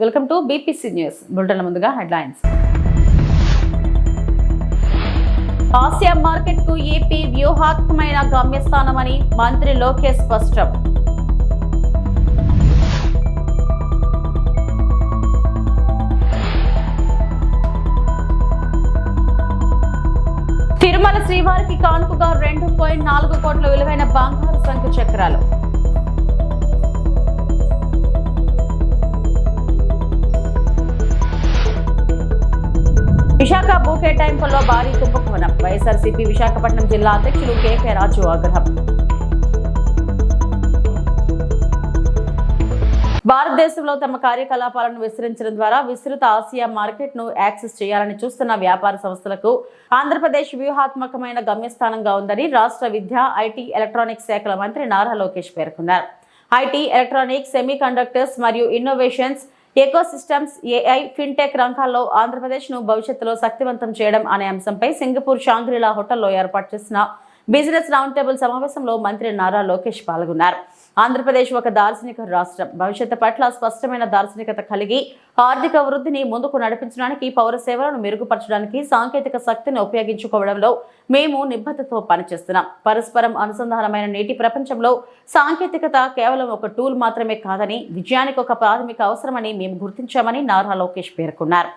Welcome to BPC news bulletin. ముందుగా headlines. Asia market కు AP వ్యూహాత్మకమైన గమ్యస్థానమని మంత్రి లోకేష్ స్పష్టం. తిరుమల శ్రీవారికి కానుకగా 2.4 కోట్ల విలువైన బంగారు శంఖ చక్రాలు. విశాఖ భూ కేటాయింపుల్లో భారీ కుంభకోణం. వైఎస్ఆర్సీపీ విశాఖపట్నం జిల్లా అధ్యక్షులు కేకే రాజు ఆగ్రహం. భారతదేశంలో తమ కార్యకలాపాలను విస్తరించడం ద్వారా విస్తృత ఆసియా మార్కెట్ ను యాక్సెస్ చేయాలని చూస్తున్న వ్యాపార సంస్థలకు ఆంధ్రప్రదేశ్ వ్యూహాత్మకమైన గమ్యస్థానంగా ఉందని రాష్ట్ర విద్య, ఐటీ, ఎలక్ట్రానిక్స్ శాఖల మంత్రి నారా లోకేష్ పేర్కొన్నారు. ఐటీ, ఎలక్ట్రానిక్స్, సెమీ కండక్టర్స్ మరియు ఇన్నోవేషన్స్, ఎకోసిస్టమ్స్, ఏఐ, ఫిన్టెక్ రంగాల్లో ఆంధ్రప్రదేశ్ ను భవిష్యత్తులో శక్తివంతం చేయడం అనే అంశంపై సింగపూర్ షాంగ్రీలా హోటల్లో ఏర్పాటు చేసిన బిజినెస్ రౌండ్ టేబుల్ సమావేశంలో మంత్రి నారా లోకేష్ పాల్గొన్నారు. ఆంధ్రప్రదేశ్ ఒక దార్శనిక రాష్ట్రం. భవిష్యత్తు పట్ల స్పష్టమైన దార్శనికత కలిగి ఆర్థిక వృద్ధిని ముందుకు నడిపించడానికి, పౌర సేవలను మెరుగుపరచడానికి సాంకేతిక శక్తిని ఉపయోగించుకోవడంలో మేము నిబద్ధతతో పనిచేస్తున్నాం. పరస్పరం అనుసంధానమైన నేటి ప్రపంచంలో సాంకేతికత కేవలం ఒక టూల్ మాత్రమే కాదని, విజయానికి ఒక ప్రాథమిక అవసరమని మేము గుర్తించామని నారా లోకేష్ పేర్కొన్నారు.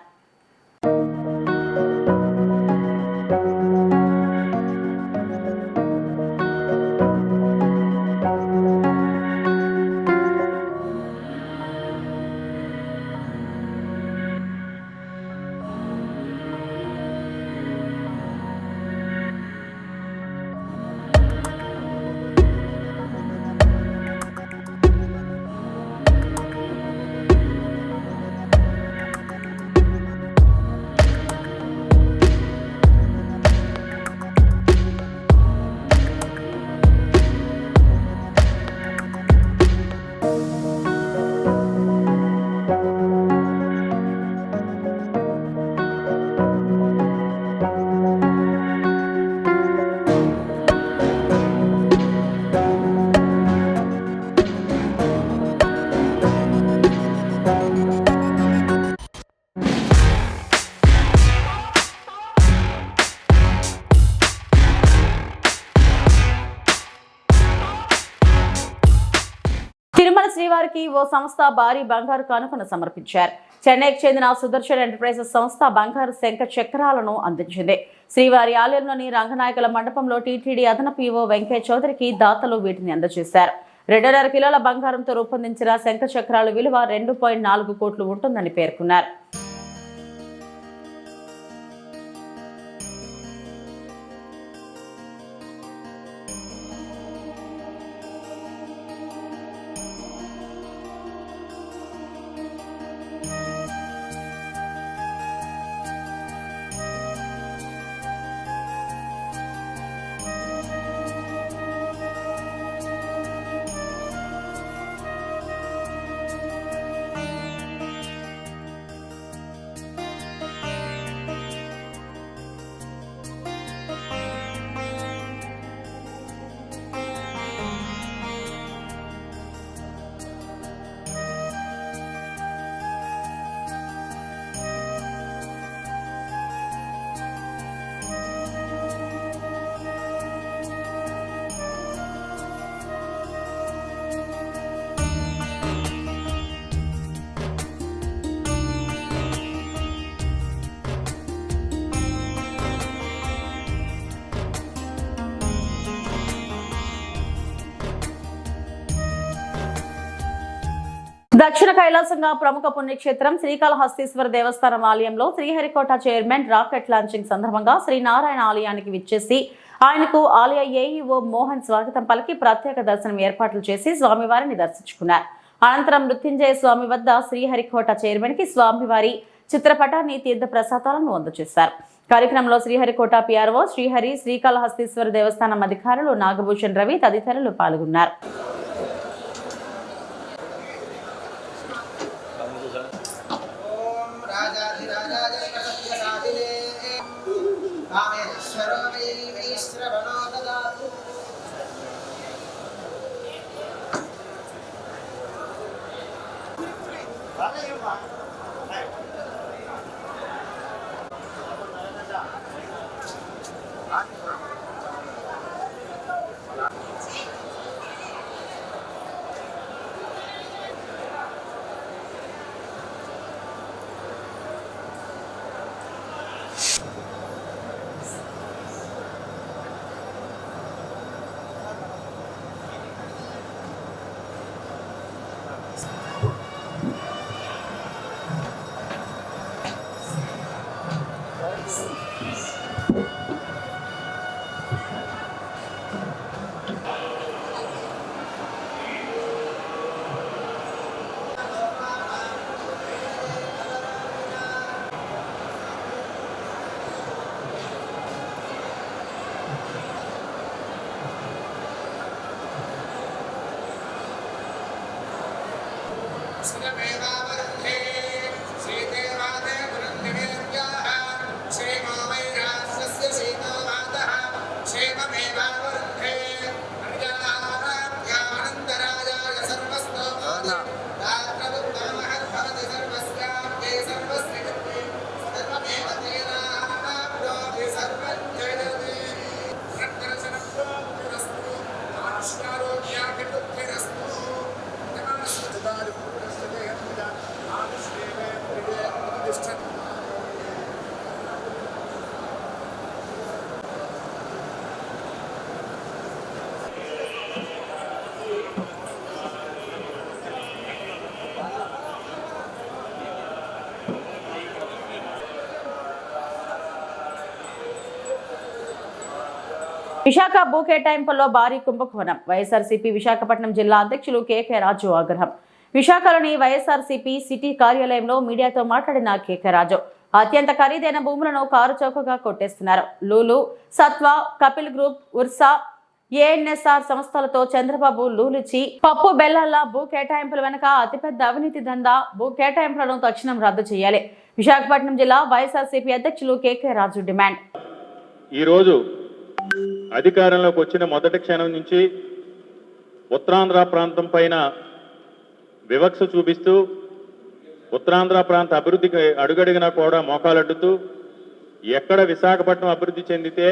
తిరుమల శ్రీవారికి ఓ సంస్థ భారీ బంగారు కానుకను సమర్పించారు. చెన్నైకి చెందిన సుదర్శన్ ఎంటర్ప్రైజెస్ సంస్థ బంగారు శంఖ చక్రాలను అందించింది. శ్రీవారి ఆలయంలోని రంగనాయకుల మండపంలో టీటీడీ అదనపు ఈవో వెంకయ్య చౌదరికి దాతలు వీటిని అందజేశారు. 2.5 కిలోల బంగారంతో రూపొందించిన శంఖ చక్రాల విలువ 2.4 కోట్లు ఉంటుందని పేర్కొన్నారు. దక్షిణ కైలాసంగా ప్రముఖ పుణ్యక్షేత్రం శ్రీకాళహస్తీశ్వర దేవస్థానం ఆలయంలో శ్రీహరికోట చైర్మన్ రాకెట్ లాంచింగ్ సందర్భంగా శ్రీనారాయణ ఆలయానికి విచ్చేసి ఆయనకు ఆలయ ఏఈఓ మోహన్ స్వాగతం పలికి ప్రత్యేక దర్శనం ఏర్పాట్లు చేసి స్వామివారిని దర్శించుకున్నారు. అనంతరం మృత్యుంజయ స్వామి వద్ద శ్రీహరికోట చైర్మన్ కి స్వామివారి చిత్రపటాన్ని తీర్థ ప్రసాదాలను అందజేశారు. కార్యక్రమంలో శ్రీహరికోట పిఆర్ఓ శ్రీహరి, శ్రీకాళహస్తీశ్వర దేవస్థానం అధికారులు నాగభూషణ్ రవి తదితరులు పాల్గొన్నారు. Valeu, mano. విశాఖ భూ కేటాయింపుల్లో భారీ కుంభకోణం. వైఎస్ఆర్సీపీ విశాఖపట్నం జిల్లా అధ్యక్షులు కేకే రాజు ఆగ్రహం. విశాఖలోని వైఎస్ఆర్సీపీ సిటీ కార్యాలయంలో మీడియాతో మాట్లాడిన కేకే రాజు అత్యంత ఖరీదైన భూములను కారు చౌకగా కొట్టేస్తున్నారు. లూలు, సత్వ, కపిల్ గ్రూప్, ఉర్సా, ఏఎన్ఎస్ఆర్ సంస్థలతో చంద్రబాబు లూలిచి పప్పు బెల్లాల భూ కేటాయింపుల వెనుక అతిపెద్ద అవినీతి దందా. భూ కేటాయింపులను తక్షణం రద్దు చేయాలి. విశాఖపట్నం జిల్లా వైఎస్ఆర్సీపీ అధ్యక్షులు కేకే రాజు డిమాండ్. ఈ రోజు అధికారంలోకి వచ్చిన మొదటి క్షణం నుంచి ఉత్తరాంధ్ర ప్రాంతం పైన వివక్ష చూపిస్తూ ఉత్తరాంధ్ర ప్రాంత అభివృద్ధికి అడుగడుగునా కూడా మోకాలడ్డుతూ ఎక్కడ విశాఖపట్నం అభివృద్ధి చెందితే,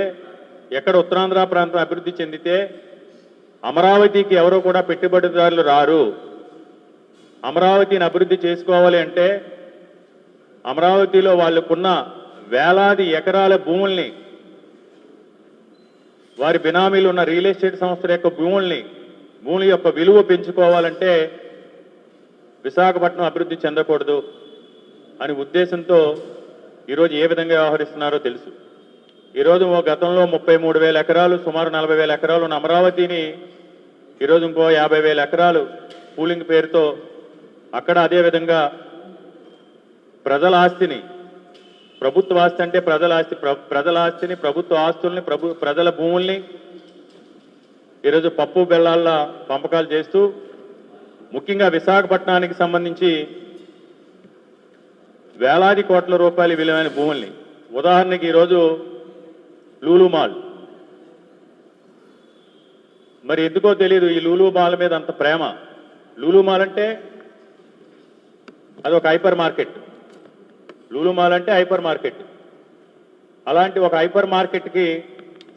ఎక్కడ ఉత్తరాంధ్ర ప్రాంతం అభివృద్ధి చెందితే అమరావతికి ఎవరో కూడా పెట్టుబడిదారులు రారు. అమరావతిని అభివృద్ధి చేసుకోవాలి అంటే అమరావతిలో వాళ్ళకున్న వేలాది ఎకరాల భూముల్ని, వారి బినామీలు ఉన్న రియల్ ఎస్టేట్ సంస్థల యొక్క భూముల యొక్క విలువ పెంచుకోవాలంటే విశాఖపట్నం అభివృద్ధి చెందకూడదు అనే ఉద్దేశంతో ఈరోజు ఏ విధంగా వ్యవహరిస్తున్నారో తెలుసు. ఈరోజు గతంలో 33,000 ఎకరాలు, సుమారు 40,000 ఎకరాలు ఉన్న అమరావతిని ఈరోజు ఇంకో 50,000 ఎకరాలు పూలింగ్ పేరుతో అక్కడ అదేవిధంగా ప్రజల ఆస్తిని, ప్రభుత్వ ఆస్తి అంటే ప్రజల ఆస్తిని, ప్రభుత్వ ఆస్తుల్ని, ప్రజల భూముల్ని ఈరోజు పప్పు బెల్లాల పంపకాలు చేస్తూ ముఖ్యంగా విశాఖపట్నానికి సంబంధించి వేలాది కోట్ల రూపాయల విలువైన భూముల్ని, ఉదాహరణకి ఈరోజు లూలు మాల్, మరి ఎందుకో తెలియదు ఈ లూలు మాల్ మీద అంత ప్రేమ. లూలు మాల్ అంటే అదొక హైపర్ మార్కెట్. లూలు మాల్ అంటే హైపర్ మార్కెట్. అలాంటి ఒక హైపర్ మార్కెట్కి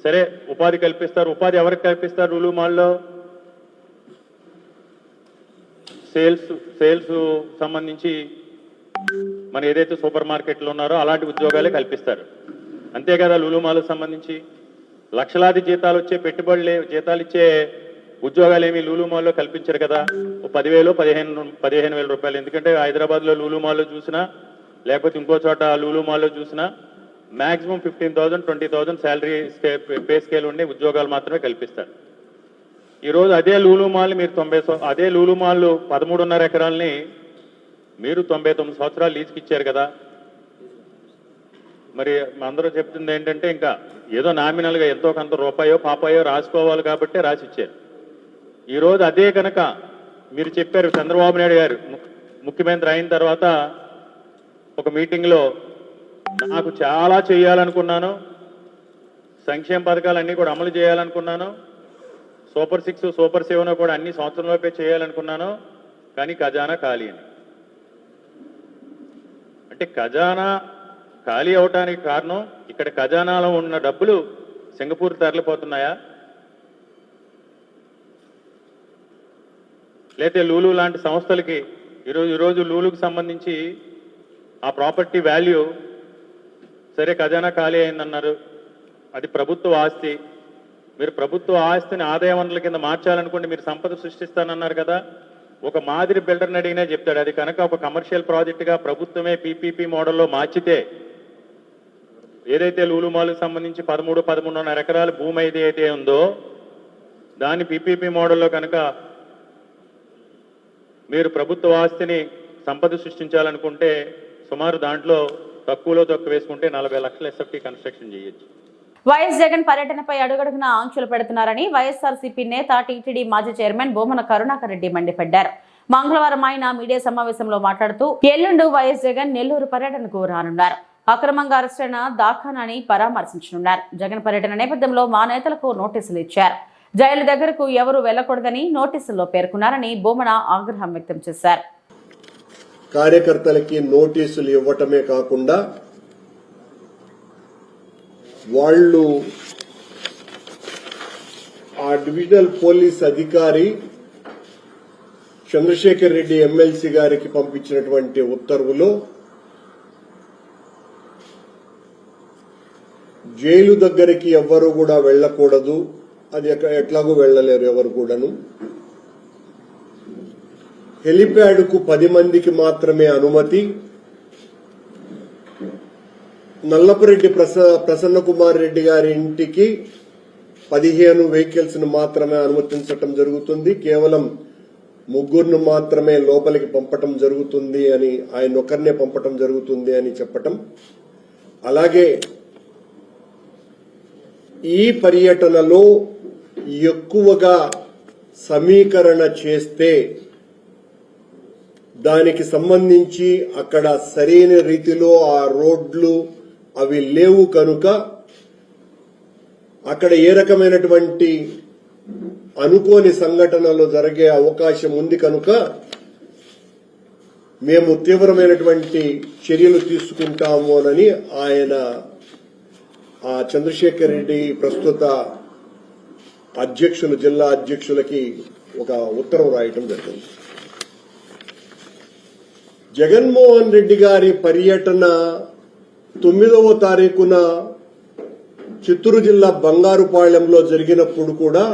సరే ఉపాధి కల్పిస్తారు. ఉపాధి ఎవరికి కల్పిస్తారు? లూలు మాల్లో సేల్స్ సంబంధించి మన ఏదైతే సూపర్ మార్కెట్లు ఉన్నారో అలాంటి ఉద్యోగాలే కల్పిస్తారు. అంతే కదా. లూలు మాల్కి సంబంధించి లక్షలాది జీతాలు వచ్చే జీతాలు ఇచ్చే ఉద్యోగాలు ఏమి లూలు మాల్లో కల్పించారు కదా. 10,000 15,000 రూపాయలు. ఎందుకంటే హైదరాబాద్లో లూలు మాల్లో చూసినా లేకపోతే ఇంకో చోట లూలు మాల్లో చూసినా మ్యాక్సిమం 15,000 20,000 శాలరీ పే స్కేల్ ఉండే ఉద్యోగాలు మాత్రమే కల్పిస్తారు. ఈరోజు అదే లూలు మాల్ మీరు 13.5 ఎకరాలని మీరు 99 సంవత్సరాలు లీజుకి ఇచ్చారు కదా. మరి అందరూ చెప్తుంది ఏంటంటే ఇంకా ఏదో నామినల్గా ఎంతో కొంత రూపాయో పాపాయో రాసుకోవాలి కాబట్టి రాసి ఇచ్చారు. ఈరోజు అదే కనుక మీరు చెప్పారు, చంద్రబాబు నాయుడు గారు ముఖ్యమంత్రి అయిన తర్వాత ఒక మీటింగ్లో నాకు చాలా చేయాలనుకున్నాను, సంక్షేమ పథకాలన్నీ కూడా అమలు చేయాలనుకున్నాను, సూపర్ 6 సూపర్ 7 కూడా అన్ని సంవత్సరంలోపే చేయాలనుకున్నాను, కానీ ఖజానా ఖాళీ అని. అంటే ఖజానా ఖాళీ అవటానికి కారణం ఇక్కడ ఖజానాలో ఉన్న డబ్బులు సింగపూర్ తరలిపోతున్నాయా, లేకపోతే లూలు లాంటి సంస్థలకి ఈరోజు లూలుకు సంబంధించి ఆ ప్రాపర్టీ వాల్యూ సరే ఖజానా ఖాళీ అయిందన్నారు, అది ప్రభుత్వ ఆస్తి. మీరు ప్రభుత్వ ఆస్తిని ఆదాయ వనరుల కింద మార్చాలనుకోండి, మీరు సంపద సృష్టిస్తానన్నారు కదా. ఒక మాదిరి బిల్డర్ని అడిగినా చెప్తాడు, అది కనుక ఒక కమర్షియల్ ప్రాజెక్టుగా ప్రభుత్వమే పీపీపీ మోడల్లో మార్చితే ఏదైతే లూలు మాల్కి సంబంధించి 13.5 ఎకరాల భూమి అయితే ఉందో దాన్ని పీపీపీ మోడల్లో కనుక మీరు ప్రభుత్వ ఆస్తిని సంపద సృష్టించాలనుకుంటే సుమారు దాంట్లో తక్కువలో తక్కువ వేసుకుంటే 40 లక్షల ఎస్ఎఫ్టీ కన్స్ట్రక్షన్ చేయొచ్చు. వైఎస్ జగన్ పర్యటనపై అడుగడుగునా ఆంక్షలు పెడుతున్నారని వైఎస్ఆర్సీపీ నేత టీటీడీ మాజీ చైర్మన్ బొమ్మన కరుణాకర్ రెడ్డి మండిపడ్డారు. మంగళవారం ఆయన మీడియా సమావేశంలో మాట్లాడుతూ ఎల్లుండి వైఎస్ జగన్ నెల్లూరు పర్యటనకు రానున్నారు. అక్రమంగా అరెస్టైన దాఖానాని పరామర్శించనున్నారు. జగన్ పర్యటన నేపథ్యంలో మా నేతలకు నోటీసులు ఇచ్చారు. జైలు దగ్గరకు ఎవరు వెళ్లకూడదని నోటీసుల్లో పేర్కొన్నారని బొమ్మన ఆగ్రహం వ్యక్తం చేశారు. కార్యకర్తలకి నోటీసులు ఇవ్వటమే కాకుండా వాళ్ళు ఆ డివిజనల్ పోలీస్ అధికారి చంద్రశేఖర్ రెడ్డి ఎమ్మెల్సీ గారికి పంపించినటువంటి ఉత్తర్వులో జైలు దగ్గరికి ఎవ్వరూ కూడా వెళ్లకూడదు, అది ఎట్లాగూ వెళ్లలేరు ఎవరు కూడాను. హెలిప్యాడ్ కు 10 మందికి మాత్రమే అనుమతి. నల్లపురెడ్డి ప్రసన్న కుమార్ రెడ్డి గారి ఇంటికి 15 వెహికల్స్ ను మాత్రమే అనుమతించటం జరుగుతుంది. కేవలం 3 మాత్రమే లోపలికి పంపటం జరుగుతుంది అని, ఆయన ఒక్కరినే పంపటం జరుగుతుంది అని చెప్పటం. అలాగే ఈ పర్యటనలో ఎక్కువగా సమీకరణ చేస్తే దానికి సంబంధించి అక్కడ సరైన రీతిలో ఆ రోడ్లు అవి లేవు కనుక అక్కడ ఏ రకమైనటువంటి అనుకోని సంఘటనలు జరిగే అవకాశం ఉంది కనుక మేము తీవ్రమైనటువంటి చర్యలు తీసుకుంటాము అని ఆయన ఆ చంద్రశేఖర్ రెడ్డి ప్రస్తుత అధ్యక్షులు, జిల్లా అధ్యక్షులకి ఒక ఉత్తరం రాయటం జరిగింది. జగన్మోహన్ రెడ్డి గారి పర్యటన 9వ తారీఖున చిత్తూరు జిల్లా బంగారుపాళ్యంలో జరిగినప్పుడు కూడా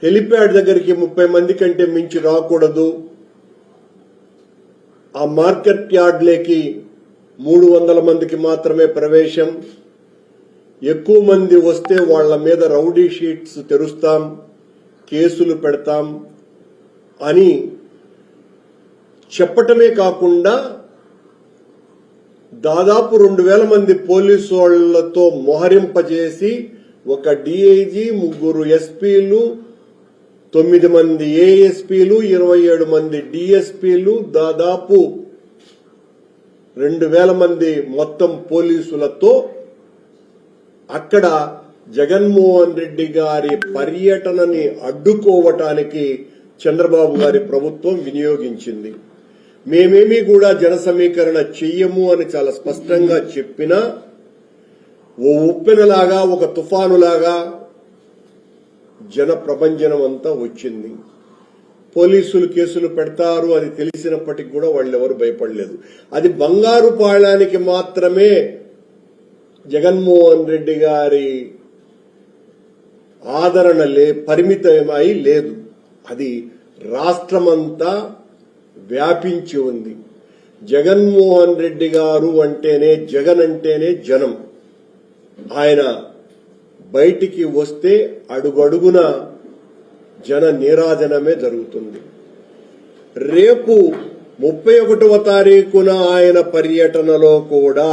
హెలిప్యాడ్ దగ్గరికి 30 మంది కంటే మించి రాకూడదు, ఆ మార్కెట్ యార్డ్లేకి 300 మందికి మాత్రమే ప్రవేశం, ఎక్కువ మంది వస్తే వాళ్ల మీద రౌడీ షీట్స్ తెరుస్తాం, కేసులు పెడతాం అని చెప్పటమే కాకుండా దాదాపు 2000 మంది పోలీసు వాళ్లతో మోహరింపజేసి ఒక డీఐజీ, 3 ఎస్పీలు, 9 మంది ఏఎస్పీలు, 27 మంది డిఎస్పీలు, దాదాపు 2000 మంది మొత్తం పోలీసులతో అక్కడ జగన్మోహన్ రెడ్డి గారి పర్యటనని అడ్డుకోవటానికి చంద్రబాబు గారి ప్రభుత్వం వినియోగించింది. మేమేమీ కూడా జన సమీకరణ చెయ్యము అని చాలా స్పష్టంగా చెప్పినా ఓ ఉప్పెనలాగా, ఒక తుఫానులాగా జన ప్రభంజనం అంతా వచ్చింది. పోలీసులు కేసులు పెడతారు అది తెలిసినప్పటికీ కూడా వాళ్ళెవరు భయపడలేదు. అది బంగారుపాళ్యానికి మాత్రమే జగన్మోహన్ రెడ్డి గారి ఆదరణ పరిమితమై లేదు, అది రాష్ట్రమంతా వ్యాపించి ఉంది. జగన్మోహన్ రెడ్డి గారు అంటేనే, జగన్ అంటేనే జనం. ఆయన బయటికి వస్తే అడుగడుగున జన నీరాజనమే జరుగుతుంది. రేపు 31వ తారీఖున ఆయన పర్యటనలో కూడా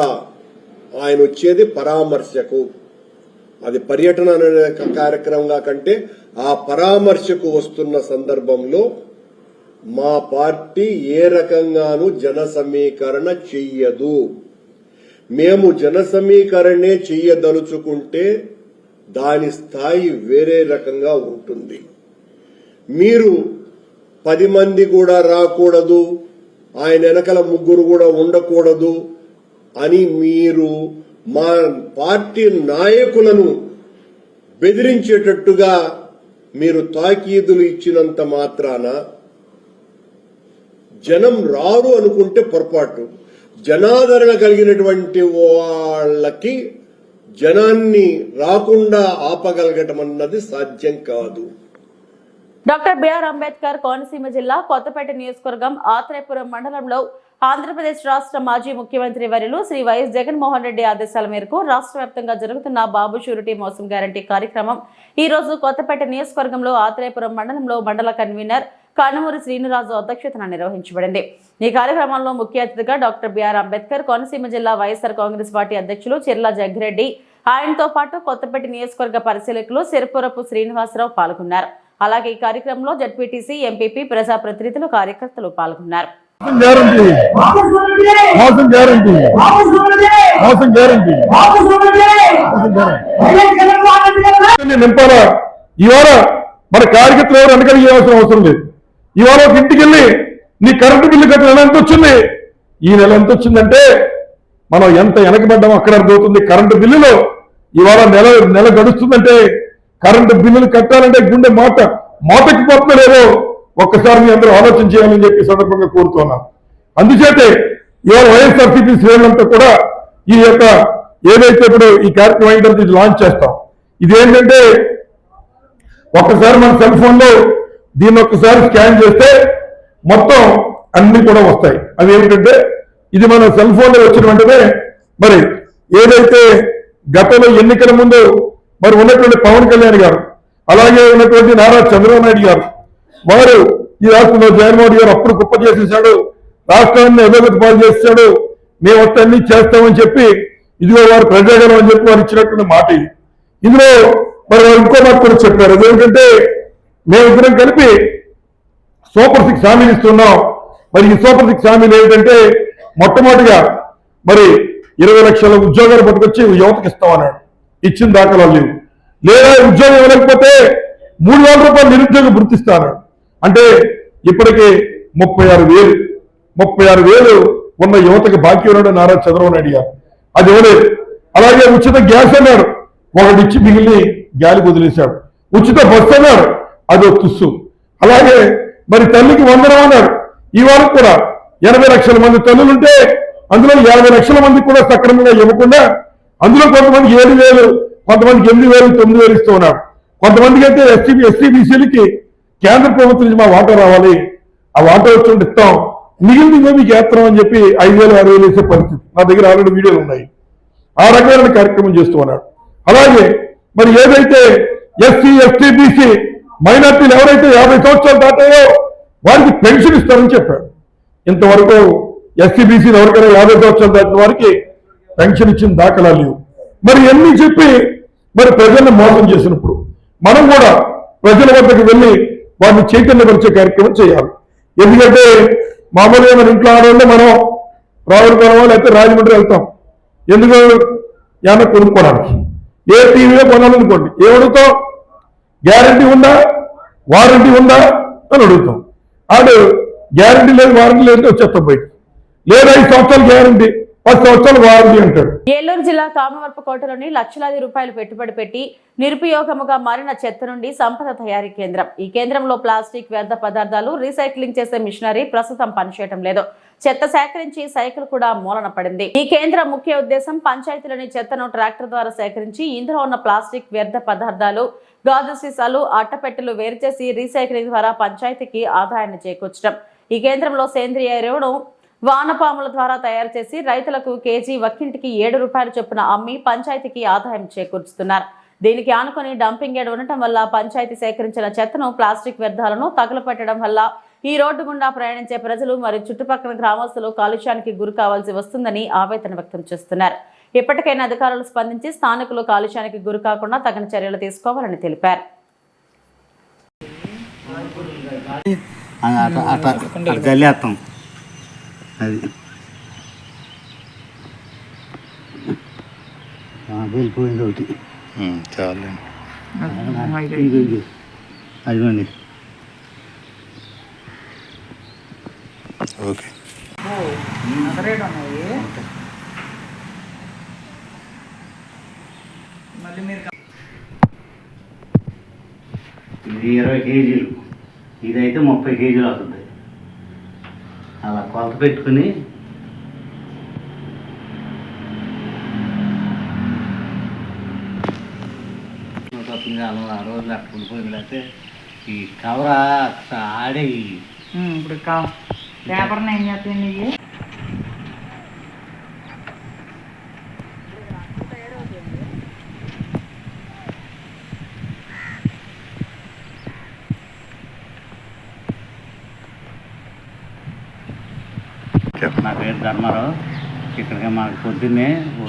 ఆయన వచ్చేది పరామర్శకు, అది పర్యటన అనే కార్యక్రమంగా కంటే ఆ పరామర్శకు వస్తున్న సందర్భంలో మా పార్టీ ఏ రకంగానూ జన సమీకరణ చెయ్యదు. మేము జన సమీకరణే చెయ్యదలుచుకుంటే దాని స్థాయి వేరే రకంగా ఉంటుంది. మీరు 10 మంది కూడా రాకూడదు, ఆయన వెనకల 3 కూడా ఉండకూడదు అని మీరు మా పార్టీ నాయకులను బెదిరించేటట్టుగా మీరు తాకీదులు ఇచ్చినంత మాత్రాన జనం రారు అనుకుంటే పొరపాటు. జనాదరణ కలిగినటువంటి వాళ్ళకి జనాన్ని రాకుండా ఆపగలగటం అన్నది సాధ్యం కాదు. డాక్టర్ బిఆర్ అంబేద్కర్ కోనసీమ జిల్లా కొత్తపేట నియోజకవర్గం ఆత్రేయపురం మండలంలో ఆంధ్రప్రదేశ్ రాష్ట్ర మాజీ ముఖ్యమంత్రి వర్యులు శ్రీ వైఎస్ జగన్మోహన్ రెడ్డి ఆదేశాల మేరకు రాష్ట్ర వ్యాప్తంగా జరుగుతున్న బాబు షూరిటీ మోసం గ్యారంటీ కార్యక్రమం ఈ రోజు కొత్తపేట నియోజకవర్గంలో ఆత్రేయపురం మండలంలో మండల కన్వీనర్ కానుమూరి శ్రీనిరాజు అధ్యక్షతన నిర్వహించబడింది. ఈ కార్యక్రమంలో ముఖ్య అతిథిగా డాక్టర్ బిఆర్ అంబేద్కర్, కోనసీమ జిల్లా వైఎస్ఆర్ కాంగ్రెస్ పార్టీ అధ్యక్షులు చెర్ల జగ్గిరెడ్డి, ఆయనతో పాటు కొత్తపేట నియోజకవర్గ పరిశీలకులు సిరిపురపు శ్రీనివాసరావు పాల్గొన్నారు. అలాగే ఈ కార్యక్రమంలో జడ్పీటీసీ, ఎంపీపీ, ప్రజాప్రతినిధులు, కార్యకర్తలు పాల్గొన్నారు. ఇవాళ మన కార్యకర్తలు ఎవరు వెనకలిగే అవసరం లేదు. ఇవాళ ఒక ఇంటికి వెళ్ళి నీ కరెంటు బిల్లు కట్టిన నెల ఎంత వచ్చింది, ఈ నెల ఎంత వచ్చిందంటే మనం ఎంత వెనకబడ్డామో అక్కడ అర్థమవుతుంది. కరెంటు బిల్లులో ఇవాళ నెల గడుస్తుందంటే కరెంటు బిల్లులు కట్టాలంటే గుండె మోతకి పోతున్నారేమో ఒక్కసారి మీ అందరూ ఆలోచన చేయాలని చెప్పి సందర్భంగా కోరుతున్నాం. అందుచేతే ఇవాళ వైఎస్ఆర్సీపీ శ్రేణులంతా కూడా ఈ యొక్క ఏదైతే ఇప్పుడు ఈ కార్యక్రమం ఏంటంటే ఇది లాంచ్ చేస్తాం. ఇదేంటంటే ఒక్కసారి మన సెల్ ఫోన్ లో దీన్ని ఒక్కసారి స్కాన్ చేస్తే మొత్తం అన్ని కూడా వస్తాయి. అవి ఏమిటంటే ఇది మన సెల్ ఫోన్ లో వచ్చిన వెంటనే మరి ఏదైతే గతంలో ఎన్నికల ముందు మరి ఉన్నటువంటి పవన్ కళ్యాణ్ గారు, అలాగే ఉన్నటువంటి నారా చంద్రబాబు నాయుడు గారు, వారు ఈ రాష్ట్రంలో జగన్మోహన్ గారు అప్పుడు కుప్ప చేసేసాడు, రాష్ట్రాన్ని అధోగతి పాలు చేశాడు, మేము వస్తే అన్ని చేస్తామని చెప్పి ఇదిగో వారు ప్రజాగణం అని చెప్పి వారు ఇచ్చినటువంటి మాట ఇది. ఇందులో మరి వారు ఇంకో మాట కూడా చెప్పారు, అదేమిటంటే మేమిద్దరం కలిపి సూపర్ 6 హామీలు ఇస్తున్నాం. మరి ఈ సూపర్ 6 హామీలు ఏంటంటే మొట్టమొదటిగా మరి 20 లక్షల ఉద్యోగాలు పట్టుకొచ్చి యువతకి ఇస్తామన్నాడు, ఇచ్చిన దాఖలాలు లేవు. లేదా ఉద్యోగం ఇవ్వలేకపోతే 3,000 రూపాయలు నిరుద్యోగం గుర్తిస్తాను అంటే ఇప్పటికి 36,000 ఉన్న యువతకి బాకీ ఉన్నాడు నారా చంద్రబాబు నాయుడు గారు, అది ఇవ్వలేదు. అలాగే ఉచిత గ్యాస్ అన్నాడు, ఒకటి ఇచ్చి మిగిలిన గాలి వదిలేశాడు. ఉచిత బస్సు అన్నాడు, అది తుస్సు. అలాగే మరి తల్లికి వందనం అన్నాడు, ఇవాళ కూడా 80 లక్షల మంది తల్లులుంటే అందులో 50 లక్షల మందికి కూడా సక్రమంగా ఇవ్వకుండా అందులో కొంతమందికి 7,000, కొంతమందికి 8,000, 9,000 ఇస్తూ ఉన్నాడు. కొంతమందికి అయితే ఎస్సీ బీసీలకి కేంద్ర ప్రభుత్వం నుంచి మా వాటా రావాలి, ఆ వాటా వచ్చి ఇస్తాం, మిగిలింది మీకు ఏత్రం అని చెప్పి 5,000, 6,000 వేసే పరిస్థితి నా దగ్గర ఆల్రెడీ వీడియోలు ఉన్నాయి. ఆ రకమైన కార్యక్రమం చేస్తూ ఉన్నాడు. అలాగే మరి ఏదైతే ఎస్సీ, ఎస్టీ, బీసీ మైనార్టీలు ఎవరైతే 50 సంవత్సరాలు దాటాయో వారికి పెన్షన్ ఇస్తారని చెప్పాడు. ఇంతవరకు ఎస్సీ బీసీలు ఎవరికైనా 50 సంవత్సరాలు దాటిన వారికి పెన్షన్ ఇచ్చిన దాఖలా లేవు. మరి ఎన్ని చెప్పి మరి ప్రజలను మోసం చేసినప్పుడు మనం కూడా ప్రజల వద్దకు వెళ్ళి వారిని చైతన్యపరిచే కార్యక్రమం చేయాలి. ఎందుకంటే మామూలుగా మన ఇంట్లో ఆడవాళ్ళు మనం రావులపురం లేకపోతే రాజమండ్రి వెళ్తాం, ఎందుకు ఏమన్నా కొనుక్కోవడానికి. ఏ టీవీలో కొనాలనుకోండి, ఏమడుగుతాం, గ్యారంటీ ఉందా, వారంటీ ఉందా అని అడుగుతాం. ఆడు గ్యారంటీ లేదు, వారంటీ లేదు వచ్చేస్తాం బయట. లేదా 5 సంవత్సరాలు గ్యారంటీ, 10 సంవత్సరాలు వారంటీ అంటాడు. ఏలూరు జిల్లా కామవరపుకోటలోని లక్షలాది రూపాయలు పెట్టుబడి పెట్టి నిరుపయోగముగా మారిన చెత్త నుండి సంపద తయారీ కేంద్రం. ఈ కేంద్రంలో ప్లాస్టిక్ వ్యర్థ పదార్థాలు రీసైక్లింగ్ చేసే మిషనరీ ప్రస్తుతం పనిచేయడం లేదు. చెత్త సేకరించి సైకిల్ కూడా మూలన పడింది. ఈ కేంద్రం ముఖ్య ఉద్దేశం పంచాయతీలోని చెత్తను ట్రాక్టర్ ద్వారా సేకరించి ఇందులో ఉన్న ప్లాస్టిక్ వ్యర్థ పదార్థాలు, గాజు సీసాలు, అట్టపెట్టెలు వేరు చేసి రీసైక్లింగ్ ద్వారా పంచాయతీకి ఆదాయాన్ని చేకూర్చడం. ఈ కేంద్రంలో సేంద్రియ ఎరువును వానపాముల ద్వారా తయారు చేసి రైతులకు కేజీ ఒక్కింటికి 7 రూపాయలు చొప్పున అమ్మి పంచాయతీకి ఆదాయం చేకూర్చుతున్నారు. దీనికి ఆనుకొని డంపింగ్ యార్డ్ ఉండటం వల్ల పంచాయతీ సేకరించిన చెత్తను, ప్లాస్టిక్ వ్యర్థాలను తగులపెట్టడం వల్ల ఈ రోడ్డు గుండా ప్రయాణించే ప్రజలు మరియు చుట్టుపక్కల గ్రామస్తులు కాలుష్యానికి గురి కావాల్సి వస్తుందని ఆవేదన వ్యక్తం చేస్తున్నారు. ఇప్పటికైనా అధికారులు స్పందించి స్థానికులు కాలుష్యానికి గురి కాకుండా తగిన చర్యలు తీసుకోవాలని తెలిపారు. అది వెళ్ళిపోయింది ఒకటి చాలు అదిగోండి. ఓకే ఇది 20 కేజీలు, ఇదైతే 30 కేజీలు అవుతుంది. అలా కొలత పెట్టుకుని అలా ఆ రోజులు అక్కడ ఉండిపోయింది. లేకపోతే ఈ కవర్ ఆడే ఇప్పుడు పేపర్ ఏం చేస్తాయండి ఇవి? నా పేరు ధర్మారావు. ఇక్కడికి మాకు పొద్దున్నే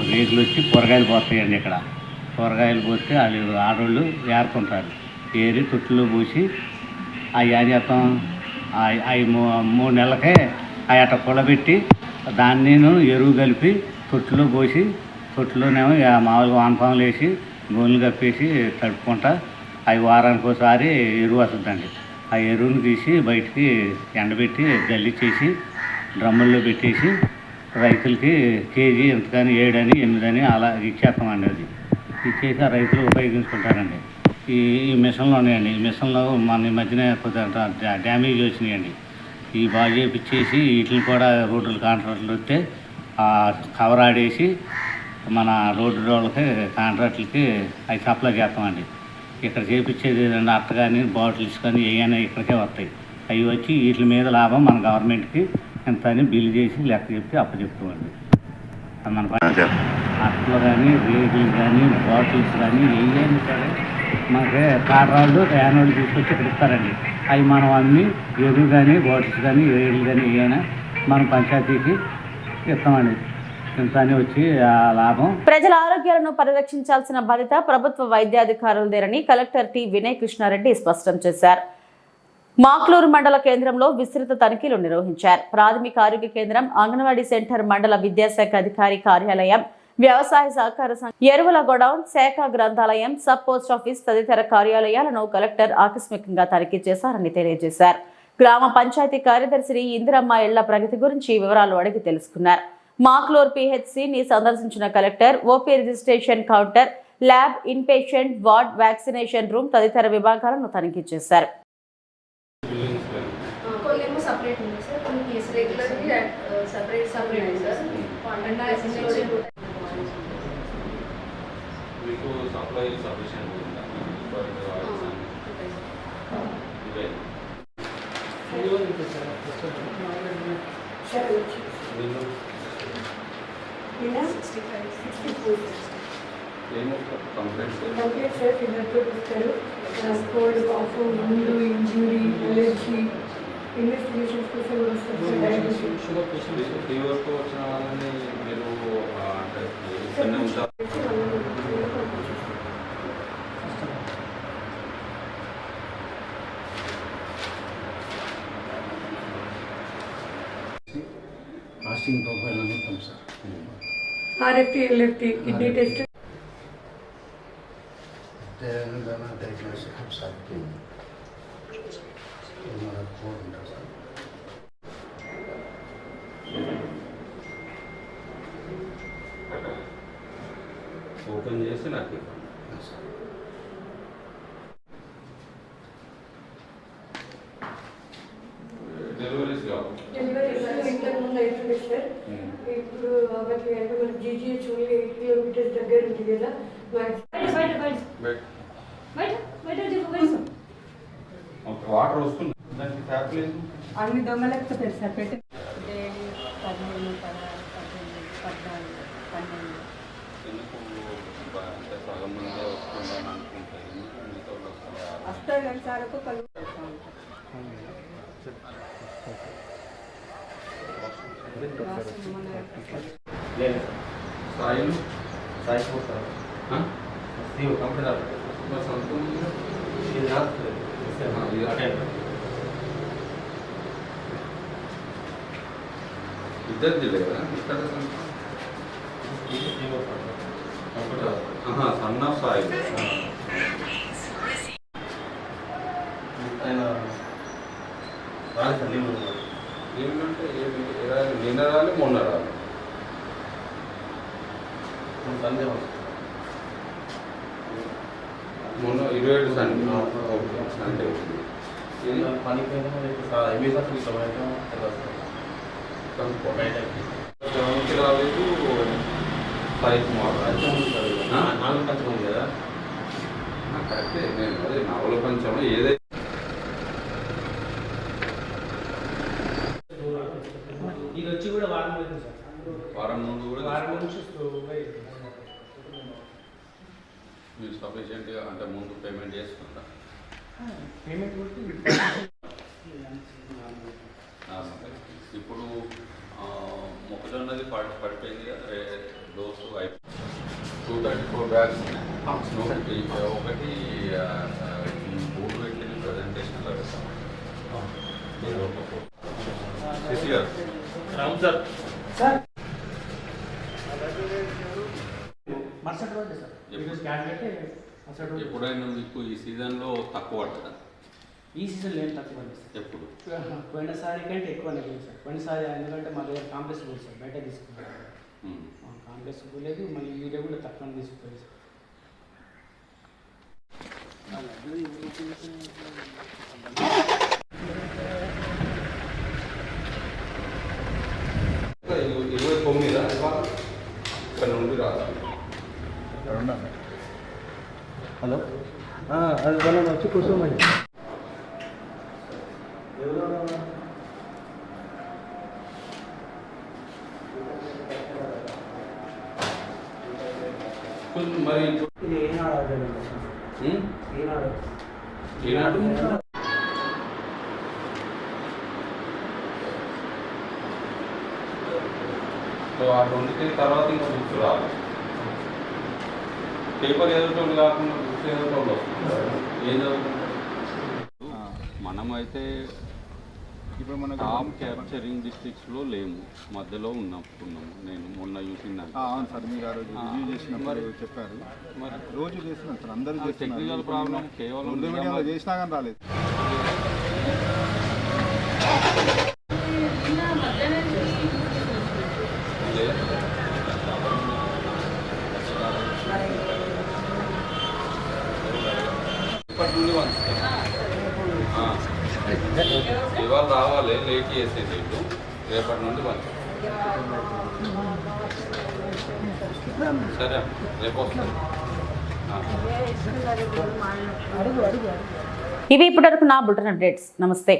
రేకులు వచ్చి కూరగాయలు పోతాయండి. ఇక్కడ కూరగాయలు పోతే వాళ్ళు ఆడవాళ్ళు ఏరుకుంటారు, ఏరి తొట్టులో పోసి అవి ఏం చేస్తాం, అవి 3 నెలలకే అవి అట్ట పొలబెట్టి దాన్ని ఎరువు కలిపి తొట్టులో పోసి, తొట్టులోనేమో మామూలుగా వానపాములు వేసి గోళ్ళు కప్పేసి తడుపుకుంటా అవి వారానికి ఒకసారి ఎరువు వస్తుందండి. ఆ ఎరువుని తీసి బయటికి ఎండబెట్టి జల్లిచ్చేసి డ్రమ్ముల్లో పెట్టేసి రైతులకి కేజీ ఎంతకని 7 అని 8 అని అలా ఇచ్చేస్తామండి. అది ఇచ్చేసి ఆ రైతులు ఉపయోగించుకుంటారండి. ఈ మిషన్లు ఉన్నాయండి. ఈ మిషన్లో మన మధ్యన కొద్దిగా డ్యామేజ్ వచ్చినాయండి. ఈ బాగు చేపించేసి వీటిని కూడా రోడ్లు కాంట్రాక్టులు వస్తే కవర్ ఆడేసి మన రోడ్డు వాళ్ళకి కాంట్రాక్టులకి అవి సప్లై చేస్తామండి. ఇక్కడ చేపించేది ఏదంటే అట్ట కానీ బాటిల్స్ కానీ ఏమైనా ఇక్కడికే వస్తాయి. అవి వచ్చి వీటి మీద లాభం మన గవర్నమెంట్కి ఎంత అని బిల్లు చేసి లెక్క చెప్పి అప్పచెప్తామండి. మన అట్లు కానీ రేగులు కానీ బాటిల్స్ కానీ ఏమైనా సరే మాకు కాటరాళ్ళు యానోళ్ళు తీసుకొచ్చి ఇక్కడ ఇస్తారండి. అవి మనం అమ్మి ఎరువు కానీ బాటిల్స్ కానీ రేగులు కానీ ఏమైనా మనం పంచాయతీకి ఇస్తామండి. ఇంత అని వచ్చి ఆ లాభం. ప్రజల ఆరోగ్యాలను పరిరక్షించాల్సిన బాధ్యత ప్రభుత్వ వైద్యాధికారులదేనని కలెక్టర్ టి వినయ్ కృష్ణారెడ్డి స్పష్టం చేశారు. మాక్లూరు మండల కేంద్రంలో విస్తృత తనిఖీలు నిర్వహించారు. ప్రాథమిక ఆరోగ్య కేంద్రం, అంగన్వాడీ సెంటర్, మండల విద్యాశాఖ అధికారి కార్యాలయం, వ్యవసాయ సహకార సంఘం, ఎరువుల గోడౌన్, శాఖ గ్రంథాలయం, సబ్ పోస్ట్ ఆఫీస్ తదితర కార్యాలయాలను కలెక్టర్ ఆకస్మికంగా తనిఖీ చేశారని తెలియజేశారు. గ్రామ పంచాయతీ కార్యదర్శిని ఇందిరమ్మ ఇళ్ల ప్రగతి గురించి వివరాలు అడిగి తెలుసుకున్నారు. మాక్లూరు పిహెచ్సిని సందర్శించిన collector OP registration counter, lab, inpatient ward, vaccination room తదితర విభాగాలను తనిఖీ చేశారు. కోల్డ్, కాఫ్, ముందు ఇంజురీ, ఎలర్జీ, ఇన్వెస్టిగేషన్స్ కోసం కూడా ఫీవర్తో వచ్చిన వాళ్ళని మీరు ఫాస్టింగ్ ప్రొఫైల్ అనుకుంటాం sir. RFT, LFT, kidney test, Telangana diagnostic sir open చేసి నాకు డెలివరీస్ కావాలి. ఇంతకుముందు అవుతుంది సార్. ఇప్పుడు అవన్నీ అంటే మన జీజీహెచ్ ఓన్లీ 8 కిలోమీటర్స్ దగ్గర ఉంది కదా. వాటర్ వస్తుంది దానికి ట్యాప్ లేదు. అన్ని దొంగలకు తెలుసు సార్ పెట్టి అంటే సగం ముందే వస్తుందని అనుకుంటాయి. వస్తాయి కానీ సార్ కలుగు సాయిలు సాయిపోతారు కంప్యూటర్ ఇద్దరిది లేదా ఇక్కడ సన్న సాయి ఏమంటే నిన్న రాలి మొన్న రాలి మొన్న 27 సండే పనికి రాలేదు. సాయి కుమార్ నాలుగు పంచమంది కదా కరెక్టే. నేను అదే నవల పంచం ఏదైతే ఇది వచ్చి కూడా వారం అవుతుంది సార్. వారం ముందు కూడా వారం నుంచి మీరు సఫిషియెంట్గా అంటే ముందు పేమెంట్ చేసుకుంటా. పేమెంట్ ఇప్పుడు మొక్కజొన్నది పడిపోయింది కదా డోసు 234 బ్యాగ్స్ ఒకటి బోర్డు పెట్టిన ప్రజెంటేషన్లో పెడతాం. శశి గారు రామ్ సార్ సార్ మరుసటి రోజు సార్ ఎప్పుడైనా మీకు ఈ సీజన్లో తక్కువ పడుతుందా? ఈ సీజన్లో ఏం తక్కువ సార్. ఎప్పుడు పోయినసారి కంటే ఎక్కువ లేదు సార్. పోయినసారి ఎందుకంటే మా దగ్గర కాంప్లెక్స్ పోదు సార్, బయట తీసుకుంటారు. కాంప్లెక్స్ పోలేదు, మళ్ళీ యూరియా కూడా తక్కువ తీసుకుంటుంది సార్. ఇరవై 29 ఇక్కడ నుండి రాదు. హలో అది వాళ్ళని వచ్చి కూర్చోమని. కొంచెం మరి ఇది ఏనాడు ఆర్డర్ సార్ ఉమ్, ఏనాడు ఈనాడు సో ఆ 20 తర్వాత ఇంకా బుక్స్ రావాలి. పేపర్ చదివేటోళ్ళు కాకుండా బుక్స్ చదివేటోళ్ళు వస్తున్నారు. ఏం చదువుకుంటారు? మనమైతే ఇప్పుడు మన టాప్ క్యాప్చరింగ్ డిస్ట్రిక్ట్స్లో లేము, మధ్యలో ఉన్నాము. నేను మొన్న చూసినా. అవును సార్, మీరు ఆ రోజు రివ్యూ చేసినప్పుడు చెప్పారు. మరి రోజు చేస్తున్నాం సార్, అందరూ టెక్నికల్ ప్రాబ్లం కేవలం ముందు మీడియాలో చేసినా కానీ రాలేదు. ఇప్పటి నుండి ఇవాళ రావాలి, లేట్ చేసేది రేపటి నుండి సరే రేపు వస్తాను. ఇవి ఇప్పటివరకు నా బులెటిన్ అప్డేట్స్. నమస్తే.